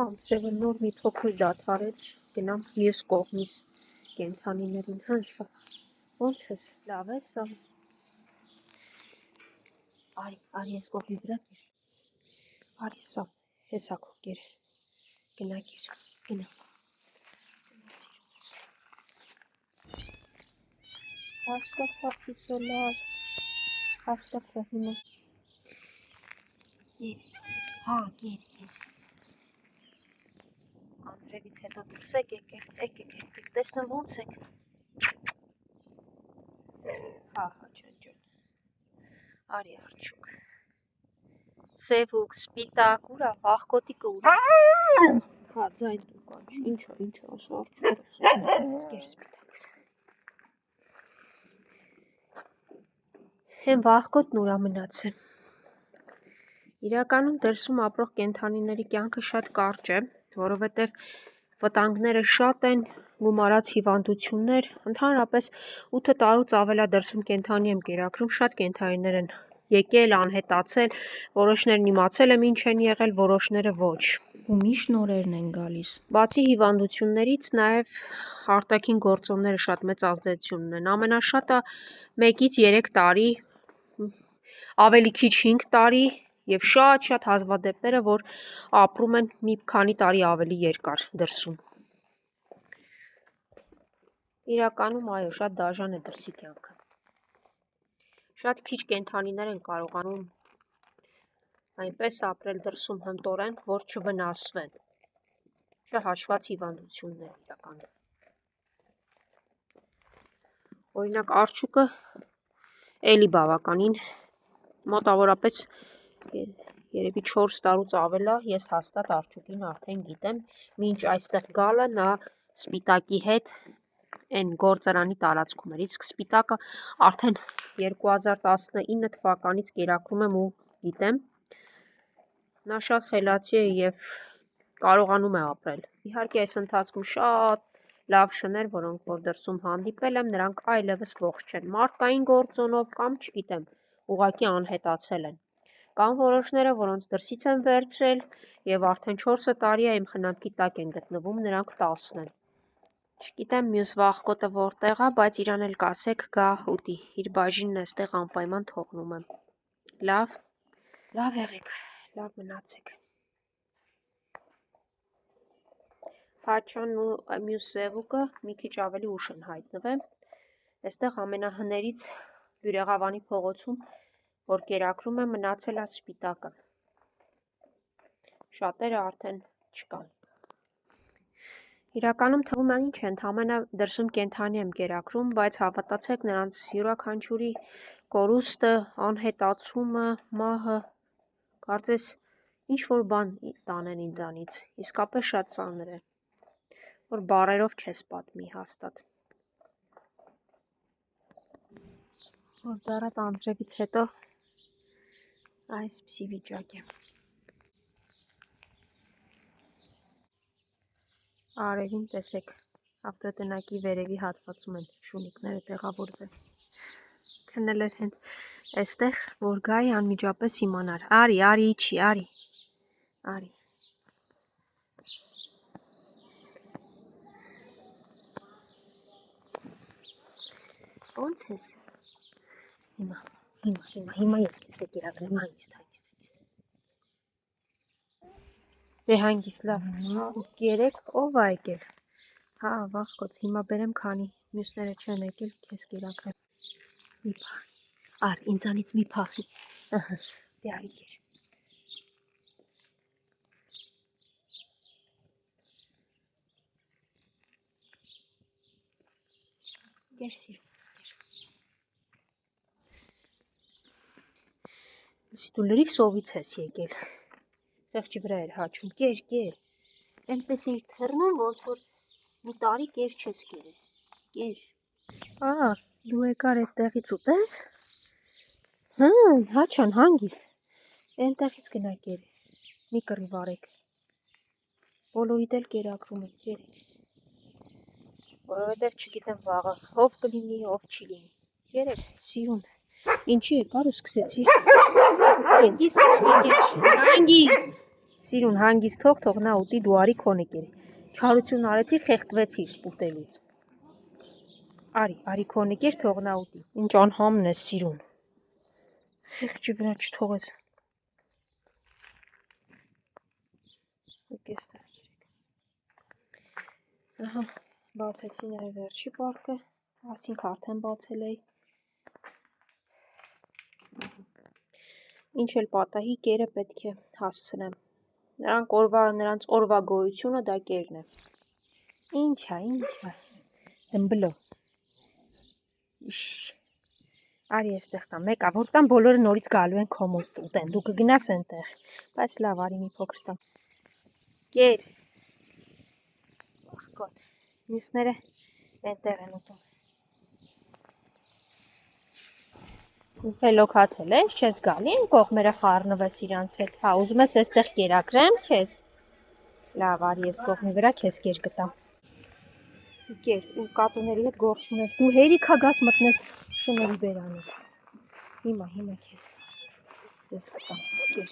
Անձրևը նոր մի փոքր դադարեց, գնամ մյուս կողմից կենդանիներին հնսա, ոնց ես, լավ ես, արի ես կողմի վրա կեր, արի սա, հեսա քո կեր, գնա կեր, գնա սիրուց, հասկացա պիսոլար, հասկացա հիմա, կեր, Անձրևից հետո դուրս եկեք, տեսնեմ ոնց եք, ջան, արի արջուկ, սևուկ, սպիտակ, ուրա, աղկոտիկը ուրա, ձայն դու կանչ, ինչա, ասա արջուկ, կեր սպիտակս, հեն վաղկոտն ուրա մնաց է, իրականում դրսում ապրող կենդանիների կյանքը շատ կարճ է, որովհետև վտանգները շատ են, գումարած հիվանդություններ, ընդհանրապես 8 տարուց ավելադրսում կենդանի եմ կերակրում, շատ կենդանիներ են եկել, անհետացել, որոշներն իմացել եմ ինչ են եղել, որոշները ոչ։ Ու միշտ նորերն են գալիս։ Բացի հիվանդություններից, նաև արտաքին գործոնները շատ մեծ ազդեցություն ունեն, ամենաշատը 1-ից 3 տարի, ավելի քիչ 5 տարի, և շատ հազվադեպները, որ ապրում են մի քանի տարի ավելի երկար դրսում։ Իրականում, այո, շատ դաժան է դրսի կյանքը։ Շատ քիչ կենդանիներ են կարողանում այնպես ապրել դրսում հմտորեն, որ չվնասվեն։ Չհաշված հիվանդություններ իրականում։ Օրինակ, արջուկը էլի բավականին մոտավորապես երևի 4 տարուց ավել է, ես հաստատ արջուկին արդեն գիտեմ, մինչ այստեղ գալը նա սպիտակի հետ այն գործարանի տարածքում էր, իսկ սպիտակը արդեն 2019 թվականից կերակրում եմ ու գիտեմ, նա շատ խելացի է և կարողանում է ապրել, իհարկե այս ընթացքում շատ լավ շներ, որոնք որ դրսում հանդիպել եմ, նրանք այլևս ողջ չեն, մարդկային գործոնով կամ չգիտեմ, ուղղակի անհետացել են, կան որոշները, որոնց դրսից եմ վերցրել և արդեն 4 տարի է իմ խնամքի տակ են գտնվում, նրանք 10 են, չգիտեմ մյուս վաղկոտը որտեղ է, բայց իրան էլ կասեք գա ուտի, իր բաժինն էստեղ անպայման թողնում եմ, լավ եղեք, լավ մնացեք, Հաչանն ու մյուս սևուկը մի քիչ ավելի ուշ են հայտնվել, այստեղ ամենահներից Բյուրեղավանի փողոցում, որ կերակրում եմ, մնացել է սպիտակը, շատերը արդեն չկան, իրականում թվում է ինչ է, ընդամենը դրսում կենդանի եմ կերակրում, բայց հավատացեք նրանց յուրաքանչյուրի կորուստը, անհետացումը, մահը, կարծես ինչ-որ բան տանեն ինձանից, իսկապես շատ ծանր է, որ բառերով չես պատմի հաստատ, որ դառատ անձրևից հետո այսպիսի վիճակ է, արևին տեսեք, ավտոտնակի վերևի հատվածում են շունիկները տեղավորվել, քնել էր հենց այստեղ, որ գայի անմիջապես իմանար, արի իջի, արի, ոնց ես, հիմա ես կեզ կերակրեմ, հանգիստ, դե հանգիստ, լավ, երեք ով է եկել, վաղկոց, հիմա բերեմ քանի, մյուսները չեն եկել, կեզ կերակրեմ, մի պահ, ինձանից մի փախի, դե արի կեր, կեր սիրում, դու լրիվ սովից ես եկել, խեղճի վրա էր հաչում, կեր, այնպես էիր թռնում, ոնց որ մի տարի կեր չես կերել, դու եկար այդտեղից ուտես, հաչան, հանգիստ, այնտեղից գնա կեր, մի կռիվ արեք, բոլորիդ էլ կերակրում են, կերեք, որովհետև չգիտեմ վաղը, ով կլինի, ով չի լինի, կերեք, սիրուն, ինչի եկար ու սկսեցիր, հանգիստ, Սիրուն հանգիստ թող նա ուտի դու արի քոնը կեր։ Չարություն արեցիր, խեղտվեցիր ուտելուց։ Արի քոնը կեր, թող նա ուտի։ Ինչ անհամն է սիրուն։ Խեղճի վրա չթողես։ Ահա, բացեցի նաև վերջի պարկը, ասինք արդեն բացել էի։ Ինչ էլ պատահի, կերը պետք է հասցնեմ։ Նրանց օրվա գոյությունը դա կերն է։ Ինչ է, դմբլո։ Արի էստեղ տամ, մեկա, որ տամ բոլորը նորից գալու են քո մոտ ուտեն, դու կգնաս այնտեղ, բայց լավ, արի մի փոքր տամ։ Կեր։ Աղքոտ, մյուսները այնտեղ են ուտում։ Խելոքացել ես, չես գալի են կողմերը խառնվես իրանց հետ, հա, ուզում ես էստեղ կերակրեմ քեզ։ Լավ, արի ես կողմի վրա քեզ կեր կտամ։ Կեր, ու կատուների հետ գործ ունես, դու հերիքա գաս մտնես շների բերանից։ Հիմա քեզ ձեզ կտամ, կեր։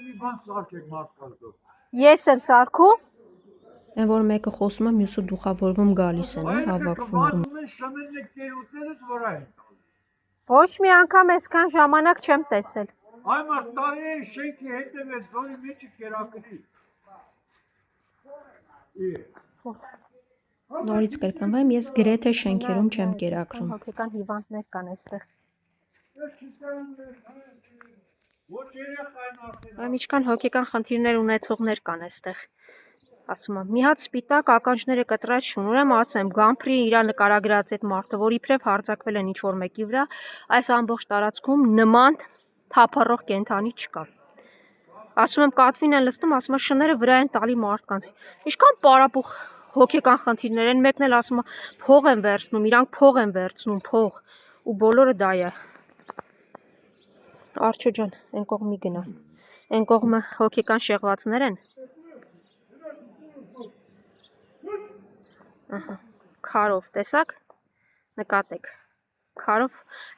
Մի բան սարքեք մարդկանց։ Ես եմ սարքում։ Այն որ մեկը խոսում է, մյուսը դուխավորվում գալիս են, հավաքվում։ Շմենն եք կեր ուտելուց որ այն։ Ոչ մի անգամ այսքան ժամանակ չեմ տեսել։ Այ մարդ տարի է շենքի հետևեց, որի մեջը կերակրի։ Նորից կրկնվեմ, ես գրեթե շենքերում չեմ կերակրում։ Հոգեկան հիվանդներ կան այստեղ։ Այ ինչքան հոգեկան խնդիրներ ունեցողներ կան այստեղ։ Ասում եմ, մի հատ սպիտակ ականջները կտրած շուն, ուրեմն ասեմ, գամփրի իրա նկարագրած այդ մարդը, որ իբրև հարձակվել են ինչ-որ մեկի վրա, այս ամբողջ տարածքում նման թափառող կենդանի չկա։ Ասում եմ, կատվին են լցնում, ասում եմ, շները վրա են տալի մարդկանց։ Ինչքան պարապող հոգեկան խնդիրներ են, մեկն էլ ասում է, փող են վերցնում, իրանք փող են վերցնում, փող, ու բոլորը դա է։ Արջո ջան, այն կողմի գնա։ Այն կողմը հոգեկան շեղվածներ են։ Ահա, քարով, տեսակ, նկատեք, քարով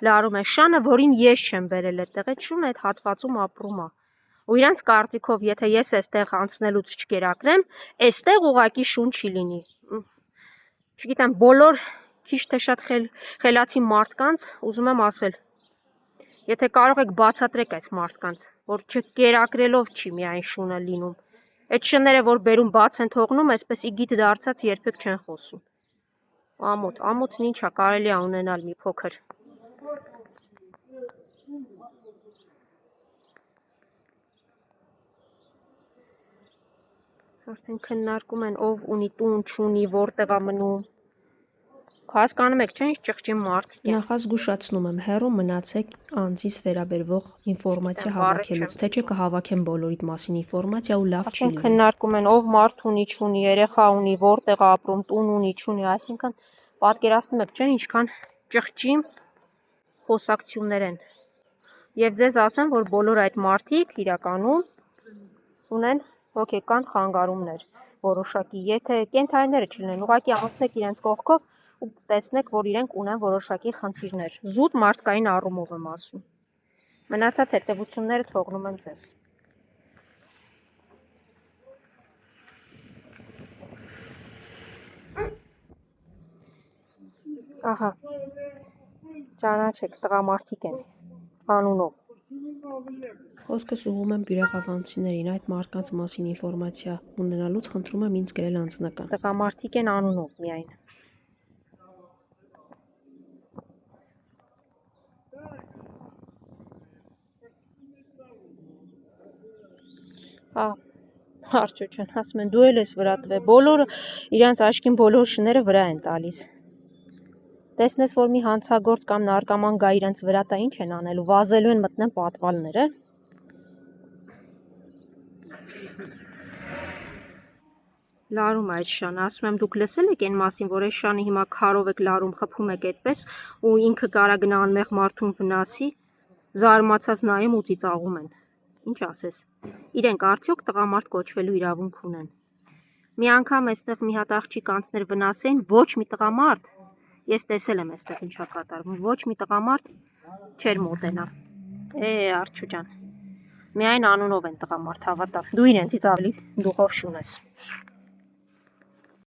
լարում է շանը, որին ես չեմ բերել այդտեղ, այդ շունը այդ հատվածում ապրում է։ Ու իրանց կարծիքով, եթե ես այստեղ անցնելուց չկերակրեմ, այստեղ ուղակի շուն չի լինի։ Չգիտեմ, բոլոր քիչ թե շատ խելացի մարդկանց ուզում եմ ասել, եթե կարող եք բացատրեք այս մարդկանց, որ չկերակրելով չի միայն շունը լինում։ Այդ շները, որ բերում բաց են թողնում, այսպես իգիտ դարձած երբեք չեն խոսում։ Ամոթն ինչ է, կարելի է ունենալ մի փոքր։ Արդեն քննարկում են, ով ունի տուն, չունի, որտեղ է մնում։ Հասկանում եք, չէ՞, ինչ ճղճի մարդիկ են։ Նախազգուշացնում եմ, հեռու մնացեք անձիս վերաբերվող ինֆորմացիա հավաքելուց, թե չէ կհավաքեն բոլորիդ մասին ինֆորմացիա ու լավ չի լինի։ Քննարկում են, ով մարդ ունի, չունի, երեխա ունի, որտեղ է ապրում, տուն ունի, չունի, այսինքն պատկերացնում եք, չէ՞, ինչքան ճղճի խոսակցություններ են։ Եվ ձեզ ասեմ, որ բոլոր այդ մարդիկ իրականում ունեն հոգեկան խանգարումներ որոշակի, եթե կենդանիները չլինեն, ուղղակի անցնեք իրենց կողքով ու տեսնեք, որ իրենք ունեն որոշակի խնդիրներ, զուտ մարդկային առումով եմ ասում։ Մնացած հետևությունները թողնում եմ ձեզ։ Ահա, ճանաչեք, տղամարդիկ են, անունով։ Խոսքս ուղղում եմ բյուրեղավանցիներին, այդ մարդկանց մասին ինֆորմացիա ունենալուց խնդրում եմ ինձ գրել անձնական։ Տղամարդիկ են անունով միայն։ Արջո ջան, ասում են, դու էլ ես վրա տվե, բոլորը իրանց աչքին բոլոր շները վրա են տալիս։ Տեսնես, որ մի հանցագործ կամ նարկաման գա իրանց վրա տա, ինչ են անելու, վազելու են մտնեն պատվալները։ Լարում այդ շանը, ասում եմ, դուք լսել եք այն մասին, որ այս շանը հիմա քարով եք լարում, խփում եք այդպես, ու ինքը կարա գնա անմեղ մարդուն վնասի, զարմացած նայում ու ծիծաղում են։ Ինչ ասես, իրենք արդյոք տղամարդ կոչվելու իրավունք ունեն։ Մի անգամ այստեղ մի հատ աղջիկ անցներ վնասեն, ոչ մի տղամարդ, ես տեսել եմ այստեղ ինչա կատարվում, ոչ մի տղամարդ չէր մոտենա։ Արջո ջան, Միայն անունով են տղամարդ հավատալ։ Դու իրենցից ավելի դուխով շուն ես։